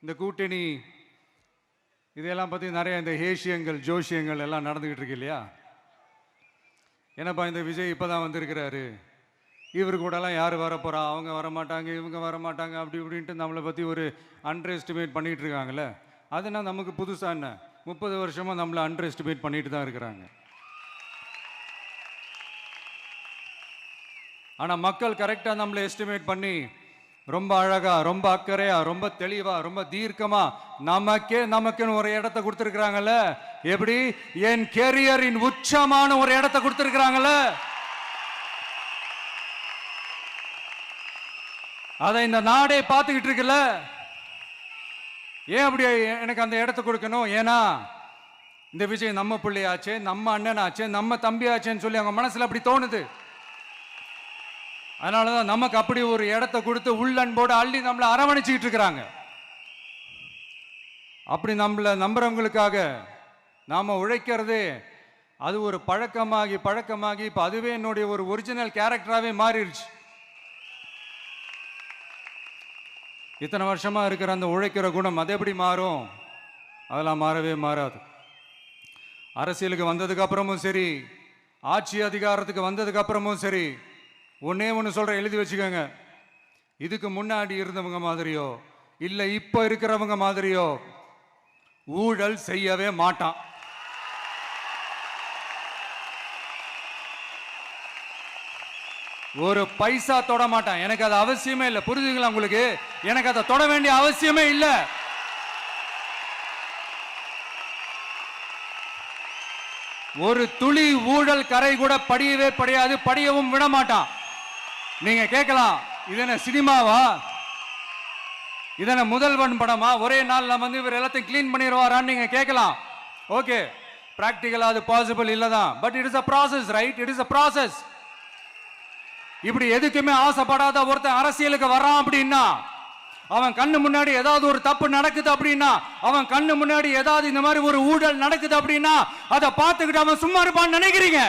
இந்த கூட்டணி இதெல்லாம் பற்றி நிறைய இந்த ஹேஷியங்கள் ஜோஷியங்கள் எல்லாம் நடந்துக்கிட்டு இருக்கு இல்லையா? என்னப்பா இந்த விஜய் இப்போ தான் வந்திருக்கிறாரு, இவர் கூடலாம் யார் வரப்போகிறா, அவங்க வரமாட்டாங்க, இவங்க வரமாட்டாங்க, அப்படி இப்படின்ட்டு நம்மளை பற்றி ஒரு அண்டர் எஸ்டிமேட் பண்ணிகிட்டு இருக்காங்கல்ல. அதுனா நமக்கு புதுசாக என்ன? 30 வருஷமாக நம்மளை அண்டர் எஸ்டிமேட் பண்ணிட்டு தான் இருக்கிறாங்க. ஆனால் மக்கள் கரெக்டாக நம்மளை எஸ்டிமேட் பண்ணி ரொம்ப அழகா, ரொம்ப அக்கறையா, ரொம்ப தெளிவா, ரொம்ப தீர்க்கமா நமக்குன்னு ஒரு இடத்தை கொடுத்துருக்குறாங்கல்ல. எப்படி? என் கேரியரின் உச்சமான ஒரு இடத்தை கொடுத்துருக்குறாங்கல்ல. அதை இந்த நாடே பார்த்துக்கிட்டு இருக்குல்ல. ஏன் அப்படி எனக்கு அந்த இடத்தை கொடுக்கணும்? ஏன்னா இந்த விஜய் நம்ம பிள்ளையாச்சே, நம்ம அண்ணனாச்சே, நம்ம தம்பியாச்சேன்னு சொல்லி அவங்க மனசுல அப்படி தோணுது. அதனாலதான் நமக்கு அப்படி ஒரு இடத்தை கொடுத்து உள்ளன்போடு அள்ளி நம்மளை அரவணைச்சிக்கிட்டு இருக்கிறாங்க. அப்படி நம்மளை நம்புறவங்களுக்காக நாம உழைக்கிறதே அது ஒரு பழக்கமாகி இப்ப அதுவே என்னுடைய ஒரு ஒரிஜினல் கேரக்டராகவே மாறிடுச்சு. இத்தனை வருஷமா இருக்கிற அந்த உழைக்கிற குணம் அது எப்படி மாறும்? அதெல்லாம் மாறவே மாறாது. அரசியலுக்கு வந்ததுக்கு அப்புறமும் சரி, ஆட்சி அதிகாரத்துக்கு வந்ததுக்கு அப்புறமும் சரி, ஒன்னே ஒன்று சொல்ற, எழுதி வச்சுக்கோங்க. இதுக்கு முன்னாடி இருந்தவங்க மாதிரியோ இல்லை இப்போ இருக்கிறவங்க மாதிரியோ ஊழல் செய்யவே மாட்டான். ஒரு பைசா தொட மாட்டான். எனக்கு அது அவசியமே இல்லை. புரிஞ்சுங்களா உங்களுக்கு? எனக்கு அதை தொட வேண்டிய அவசியமே இல்லை. ஒரு துளி ஊழல் கரை கூட படியவே படியாது, படியவும் விட மாட்டான். நீங்க கேட்கலாம், இது என்ன சினிமாவா, இது என்ன முதல்வன் படமா, ஒரே நாள் நம்ம இவர் எல்லாத்தையும் கிளீன் பண்ணிடுவாரான்னு நீங்க கேட்கலாம். ஓகே, பிராக்டிகலா அது பாசிபிள் இல்லதான். But it is a process, right? It is a process. இப்படி எதுக்குமே ஆசைப்படாத ஒருத்தன் அரசியலுக்கு வரான் அப்படின்னா, அவன் கண்ணு முன்னாடி ஏதாவது ஒரு தப்பு நடக்குது அப்படின்னா, அவன் கண்ணு முன்னாடி ஏதாவது இந்த மாதிரி ஒரு ஊழல் நடக்குது அப்படின்னா, அதை பார்த்துக்கிட்டு அவன் சும்மா இருப்பான்னு நினைக்கிறீங்க?